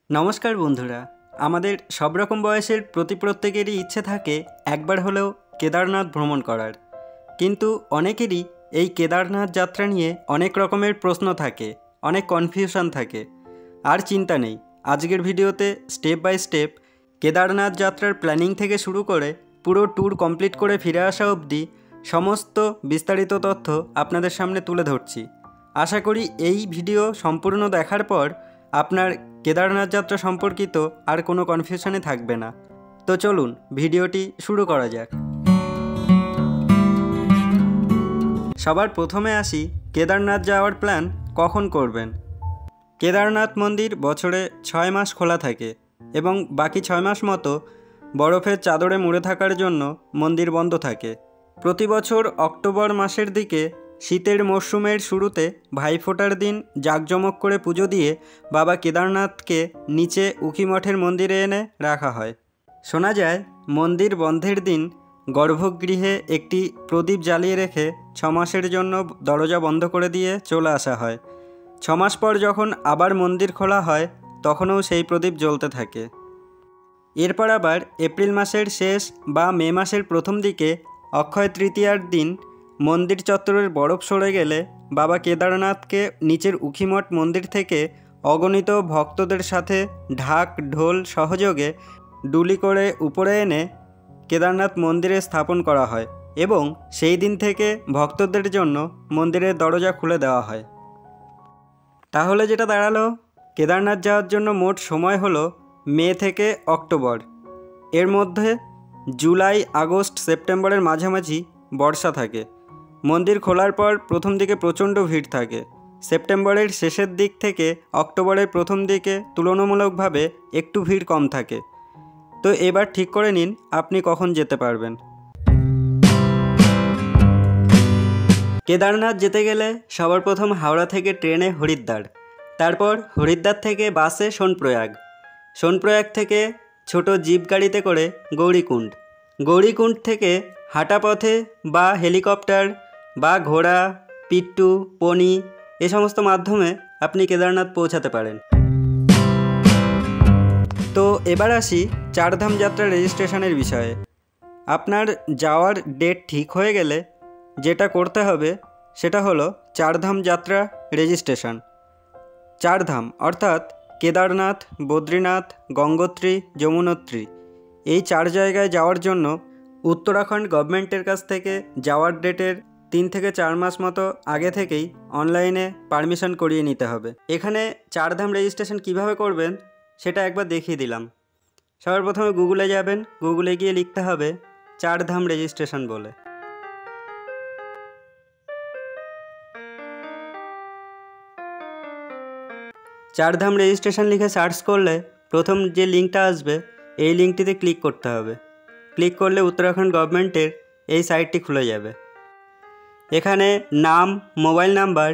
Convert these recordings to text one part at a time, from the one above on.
নমস্কার বন্ধুরা, আমাদের সব রকম বয়সের প্রত্যেকেরই ইচ্ছে থাকে একবার হলেও কেদারনাথ ভ্রমণ করার। কিন্তু অনেকেরই এই কেদারনাথ যাত্রা নিয়ে অনেক রকমের প্রশ্ন থাকে, অনেক কনফিউশন থাকে। আর চিন্তা নেই, আজকের ভিডিওতে স্টেপ বাই স্টেপ কেদারনাথ যাত্রার প্ল্যানিং থেকে শুরু করে পুরো ট্যুর কমপ্লিট করে ফিরে আসা অবধি সমস্ত বিস্তারিত তথ্য আপনাদের সামনে তুলে ধরছি। আশা করি এই ভিডিও সম্পূর্ণ দেখার পর আপনার কেদারনাথ যাত্রা সম্পর্কিত আর কোনো কনফিউশনে থাকবে না। তো চলুন ভিডিওটি শুরু করা যাক। সবার প্রথমে আসি কেদারনাথ যাওয়ার প্ল্যান কখন করবেন। কেদারনাথ মন্দির বছরে 6 মাস খোলা থাকে এবং বাকি 6 মাস মতো বরফের চাদরে মুড়ে থাকার জন্য মন্দির বন্ধ থাকে। প্রতি বছর অক্টোবর মাসের দিকে শীতের মরশুমের শুরুতে ভাইফোঁটার দিন জাঁকজমক করে পুজো দিয়ে বাবা কেদারনাথকে নিচে উখিমঠের মন্দিরে এনে রাখা হয়। শোনা যায় মন্দির বন্ধের দিন গর্ভগৃহে একটি প্রদীপ জ্বালিয়ে রেখে 6 মাসের জন্য দরজা বন্ধ করে দিয়ে চলে আসা হয়। 6 মাস পর যখন আবার মন্দির খোলা হয় তখনও সেই প্রদীপ জ্বলতে থাকে। এরপর আবার এপ্রিল মাসের শেষ বা মে মাসের প্রথম দিকে অক্ষয় তৃতীয়ার দিন মন্দির চত্বরের বরফ সরে গেলে বাবা কেদারনাথকে নিচের উখিমঠ মন্দির থেকে অগণিত ভক্তদের সাথে ঢাক ঢোল সহযোগে ডুলি করে উপরে এনে কেদারনাথ মন্দিরে স্থাপন করা হয় এবং সেই দিন থেকে ভক্তদের জন্য মন্দিরের দরজা খুলে দেওয়া হয়। তাহলে যেটা দাঁড়ালো, কেদারনাথ যাওয়ার জন্য মোট সময় হলো মে থেকে অক্টোবর। এর মধ্যে জুলাই, আগস্ট, সেপ্টেম্বরের মাঝামাঝি বর্ষা থাকে। মন্দির খোলার পর প্রথম দিকে প্রচণ্ড ভিড় থাকে। সেপ্টেম্বরের শেষের দিক থেকে অক্টোবরের প্রথম দিকে তুলনামূলকভাবে একটু ভিড় কম থাকে। তো এবার ঠিক করে নিন আপনি কখন যেতে পারবেন। কেদারনাথ যেতে গেলে সবার প্রথম হাওড়া থেকে ট্রেনে হরিদ্বার, তারপর হরিদ্বার থেকে বাসে সোনপ্রয়াগ, সোনপ্রয়াগ থেকে ছোট জিপ গাড়িতে করে গৌরীকুণ্ড, গৌরীকুণ্ড থেকে হাঁটা পথে বা হেলিকপ্টার বা ঘোড়া, পিট্টু, পনি এ সমস্ত মাধ্যমে আপনি কেদারনাথ পৌঁছাতে পারেন। তো এবার আসি চারধাম যাত্রা রেজিস্ট্রেশনের বিষয়ে। আপনার যাওয়ার ডেট ঠিক হয়ে গেলে যেটা করতে হবে সেটা হলো চারধাম যাত্রা রেজিস্ট্রেশন। চারধাম অর্থাৎ কেদারনাথ, বদ্রীনাথ, গঙ্গোত্রী, যমুনোত্রী এই 4 জায়গায় যাওয়ার জন্য উত্তরাখণ্ড গভর্নমেন্টের কাছ থেকে যাওয়ার ডেটের 3 থেকে 4 মাস মতো আগে থেকেই অনলাইনে পারমিশন করিয়ে নিতে হবে। এখানে চারধাম রেজিস্ট্রেশন কিভাবে করবেন সেটা একবার দেখিয়ে দিলাম। সবার প্রথমে গুগলে যাবেন, গুগলে গিয়ে লিখতে হবে চারধাম রেজিস্ট্রেশন বলে। চারধাম রেজিস্ট্রেশন লিখে সার্চ করলে প্রথম যে লিঙ্কটা আসবে এই লিঙ্কটিতে ক্লিক করতে হবে। ক্লিক করলে উত্তরাখণ্ড গভর্নমেন্টের এই সাইটটি খুলে যাবে। এখানে নাম, মোবাইল নাম্বার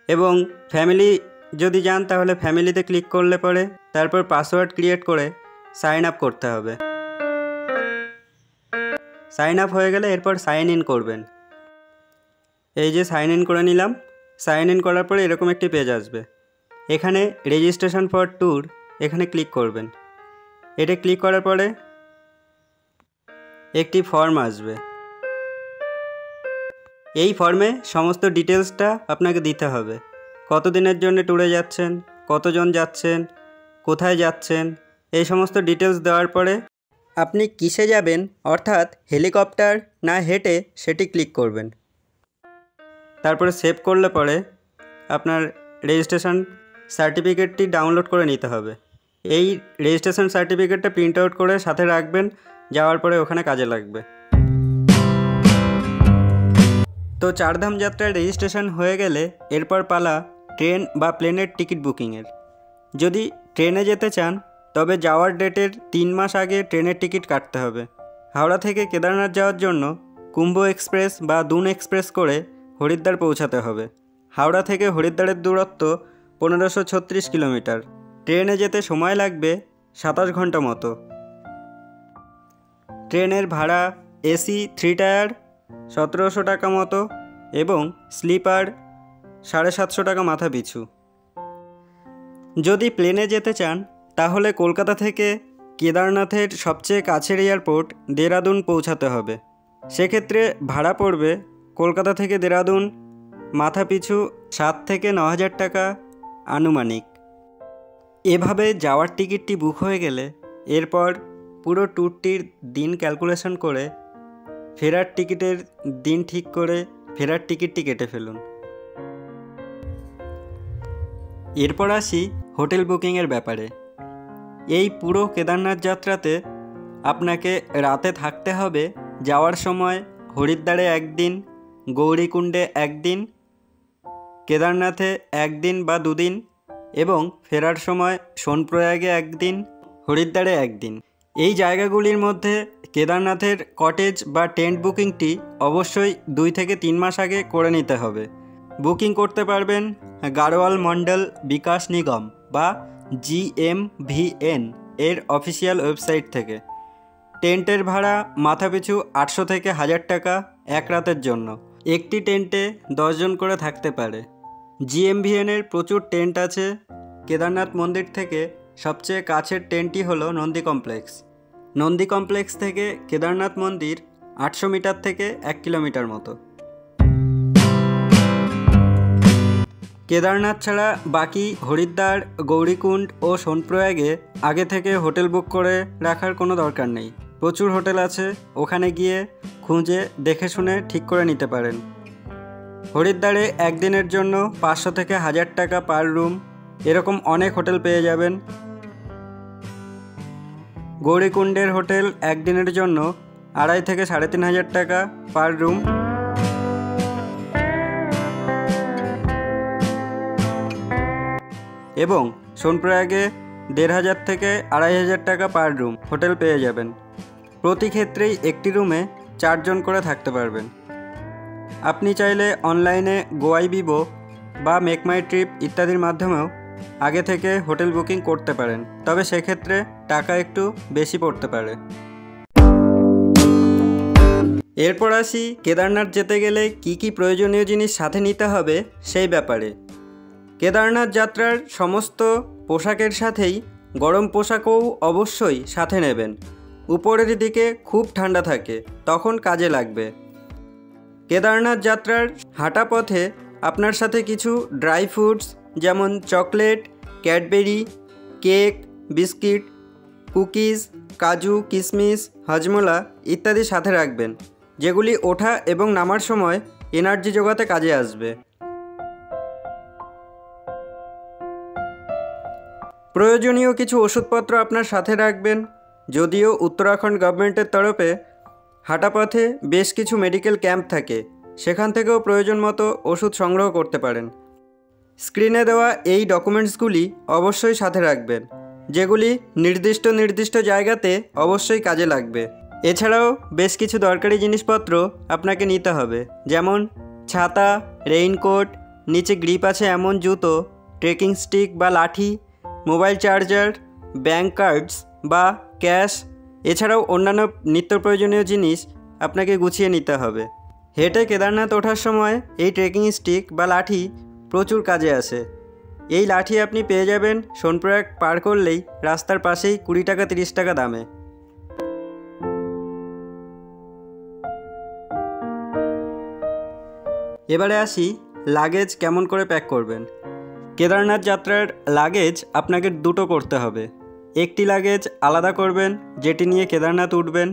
এবং ফ্যামিলি যদি যান তাহলে ফ্যামিলিতে ক্লিক করলে পরে তারপর পাসওয়ার্ড ক্রিয়েট করে সাইন আপ করতে হবে। সাইন আপ হয়ে গেলে এরপর সাইন ইন করবেন। এই যে সাইন ইন করে নিলাম। সাইন ইন করার পরে এরকম একটি পেজ আসবে। এখানে রেজিস্ট্রেশন ফর ট্যুর এখানে ক্লিক করবেন। এটা ক্লিক করার পরে একটি ফর্ম আসবে। এই ফর্মে সমস্ত ডিটেলসটা আপনাকে দিতে হবে। কত দিনের জন্য ট্যুরে যাচ্ছেন, কতজন যাচ্ছেন, কোথায় যাচ্ছেন, এই সমস্ত ডিটেলস দেওয়ার পরে আপনি কিসে যাবেন অর্থাৎ হেলিকপ্টার না হেঁটে সেটি ক্লিক করবেন। তারপরে সেভ করলে পরে আপনার রেজিস্ট্রেশন সার্টিফিকেটটি ডাউনলোড করে নিতে হবে। এই রেজিস্ট্রেশন সার্টিফিকেটটা প্রিন্ট আউট করে সাথে রাখবেন, যাওয়ার পরে ওখানে কাজে লাগবে। তো চারধাম যাত্রার রেজিস্ট্রেশন হয়ে গেলে এরপর পালা ট্রেন বা প্লেনের টিকিট বুকিংয়ের। যদি ট্রেনে যেতে চান তবে যাওয়ার ডেটের 3 মাস আগে ট্রেনের টিকিট কাটতে হবে। হাওড়া থেকে কেদারনাথ যাওয়ার জন্য কুম্ভ এক্সপ্রেস বা দুন এক্সপ্রেস করে হরিদ্বার পৌঁছাতে হবে। হাওড়া থেকে হরিদ্বারের দূরত্ব 1536 কিলোমিটার। ট্রেনে যেতে সময় লাগবে 27 ঘন্টা মতো। ট্রেনের ভাড়া এসি 3 টায়ার 1700 টাকা মতো এবং স্লিপার 750 টাকা মাথা পিছু। যদি প্লেনে যেতে চান তাহলে কলকাতা থেকে কেদারনাথের সবচেয়ে কাছের এয়ারপোর্ট দেরাদুন পৌঁছাতে হবে। সেক্ষেত্রে ভাড়া পড়বে কলকাতা থেকে দেরাদুন মাথাপিছু 7 থেকে 9,000 টাকা আনুমানিক। এভাবে যাওয়ার টিকিটটি বুক হয়ে গেলে এরপর পুরো ট্যুরটির দিন ক্যালকুলেশন করে ফেরার টিকিটের দিন ঠিক করে ফেরার টিকিটটি কেটে ফেলুন। এরপর আসি হোটেল বুকিংয়ের ব্যাপারে। এই পুরো কেদারনাথ যাত্রাতে আপনাকে রাতে থাকতে হবে যাওয়ার সময় হরিদ্বারে 1 দিন, গৌরীকুণ্ডে 1 দিন, কেদারনাথে 1 দিন বা 2 দিন এবং ফেরার সময় সোনপ্রয়াগে 1 দিন, হরিদ্বারে 1 দিন। এই জায়গাগুলির মধ্যে কেদারনাথের কটেজ বা টেন্ট বুকিংটি অবশ্যই 2 থেকে 3 মাস আগে করে নিতে হবে। বুকিং করতে পারবেন গাড়োয়াল মন্ডল বিকাশ নিগম বা GMVN এর অফিসিয়াল ওয়েবসাইট থেকে। টেন্টের ভাড়া মাথাপিছু 800 থেকে 1000 টাকা এক রাতের জন্য। একটি টেন্টে 10 জন করে থাকতে পারে। GMVN এর প্রচুর টেন্ট আছে। কেদারনাথ মন্দির থেকে সবচেয়ে কাছের টেন্টটি হলো নন্দী কমপ্লেক্স। নন্দী কমপ্লেক্স থেকে কেদারনাথ মন্দির 800 মিটার থেকে 1 কিলোমিটার মতো। কেদারনাথ ছাড়া বাকি হরিদ্বার, গৌরীকুণ্ড ও সোনপ্রয়াগে আগে থেকে হোটেল বুক করে রাখার কোনো দরকার নেই। প্রচুর হোটেল আছে, ওখানে গিয়ে খুঁজে দেখে শুনে ঠিক করে নিতে পারেন। হরিদ্বারে 1 দিনের জন্য 500 থেকে 1000 টাকা পার রুম, এরকম অনেক হোটেল পেয়ে যাবেন। গৌরীকুণ্ডের হোটেল 1 দিনের জন্য 2,500 থেকে 3,500 টাকা পার রুম। এবং সোনপ্রয়াগে 1,500 থেকে 2,500 টাকা পার রুম হোটেল পেয়ে যাবেন। প্রতি ক্ষেত্রেই একটি রুমে 4 জন করে থাকতে পারবেন। আপনি চাইলে অনলাইনে গোয়াইবিবো বা মেক মাই ট্রিপ ইত্যাদির মাধ্যমেও আগে থেকে হোটেল বুকিং করতে পারেন, তবে সেক্ষেত্রে টাকা একটু বেশি পড়তে পারে। এরপর আসি কেদারনাথ যেতে গেলে কি কি প্রয়োজনীয় জিনিস সাথে নিতে হবে সেই ব্যাপারে। কেদারনাথ যাত্রার সমস্ত পোশাকের সাথেই গরম পোশাকও অবশ্যই সাথে নেবেন। উপরের দিকে খুব ঠান্ডা থাকে, তখন কাজে লাগবে। কেদারনাথ যাত্রার হাঁটা পথে আপনার সাথে কিছু ড্রাই ফ্রুটস যেমন chocolate, Cadbury, cake, biscuit, cookies, কাজু, কিশমিশ, হজমোলা ইত্যাদি সাথে রাখবেন, যেগুলি ওঠা এবং নামার সময় এনার্জি জোগাতে কাজে আসবে। প্রয়োজনীয় কিছু ওষুধপত্র আপনার সাথে রাখবেন। যদিও উত্তরাখণ্ড গভর্নমেন্টের তরফে হাঁটাপথে বেশ কিছু মেডিকেল ক্যাম্প থাকে, সেখান থেকেও প্রয়োজন মতো ওষুধ সংগ্রহ করতে পারেন। স্ক্রিনে দেওয়া এই ডকুমেন্টসগুলি অবশ্যই সাথে রাখবেন, যেগুলি নির্দিষ্ট জায়গাতে অবশ্যই কাজে লাগবে। এছাড়াও বেশ কিছু দরকারি জিনিসপত্র আপনাকে নিতে হবে, যেমন ছাতা, রেইনকোট, নিচে গ্রিপ আছে এমন জুতো, ট্রেকিং স্টিক বা লাঠি, মোবাইল চার্জার, ব্যাঙ্ক কার্ডস বা ক্যাশ, এছাড়াও অন্যান্য নিত্য প্রয়োজনীয় জিনিস আপনাকে গুছিয়ে নিতে হবে। হেঁটে কেদারনাথ ওঠার সময় এই ট্রেকিং স্টিক বা লাঠি প্রচুর কাজে আসে। এই লাঠি আপনি পেয়ে যাবেন সোনপ্রয়াগ পার করলেই রাস্তার পাশেই 20 টাকা 30 টাকা দামে। এবারে আসি লাগেজ কেমন করে প্যাক করবেন। কেদারনাথ যাত্রার লাগেজ আপনাকে দুটো করতে হবে। একটি লাগেজ আলাদা করবেন যেটি নিয়ে কেদারনাথ উঠবেন,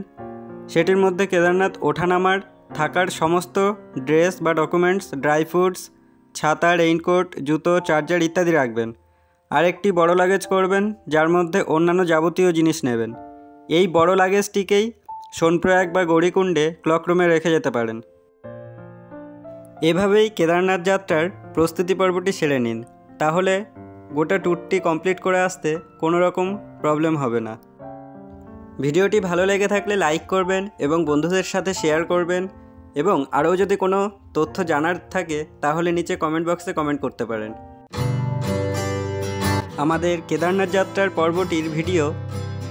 সেটির মধ্যে কেদারনাথ ওঠানামার থাকার সমস্ত ড্রেস বা ডকুমেন্টস, ড্রাই ফ্রুটস, ছাতা, রেইনকোট, জুতো, চার্জার ইত্যাদি রাখবেন। আরেকটি বড় লাগেজ করবেন যার মধ্যে অন্যান্য যাবতীয় জিনিস নেবেন। এই বড় লাগেজটিকেই সোনপ্রয়াগ বা গৌরীকুণ্ডে ক্লকরুমে রেখে যেতে পারেন। এভাবেই কেদারনাথ যাত্রার প্রস্তুতি পর্বটি সেরে নিন, তাহলে গোটা ট্যুরটি কমপ্লিট করে আসতে কোনো রকম প্রবলেম হবে না। ভিডিওটি ভালো লেগে থাকলে লাইক করবেন এবং বন্ধুদের সাথে শেয়ার করবেন, এবং আরও যদি কোনো তথ্য জানার থাকে তাহলে নিচে কমেন্ট বক্সে কমেন্ট করতে পারেন। আমাদের কেদারনাথ যাত্রার পর্বটির ভিডিও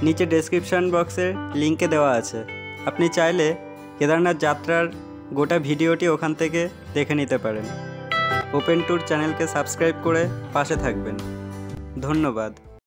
নিচে ডেসক্রিপশান বক্সের লিঙ্কে দেওয়া আছে। আপনি চাইলে কেদারনাথ যাত্রার গোটা ভিডিওটি ওখান থেকে দেখে নিতে পারেন। ওপেন ট্যুর চ্যানেলকে সাবস্ক্রাইব করে পাশে থাকবেন। ধন্যবাদ।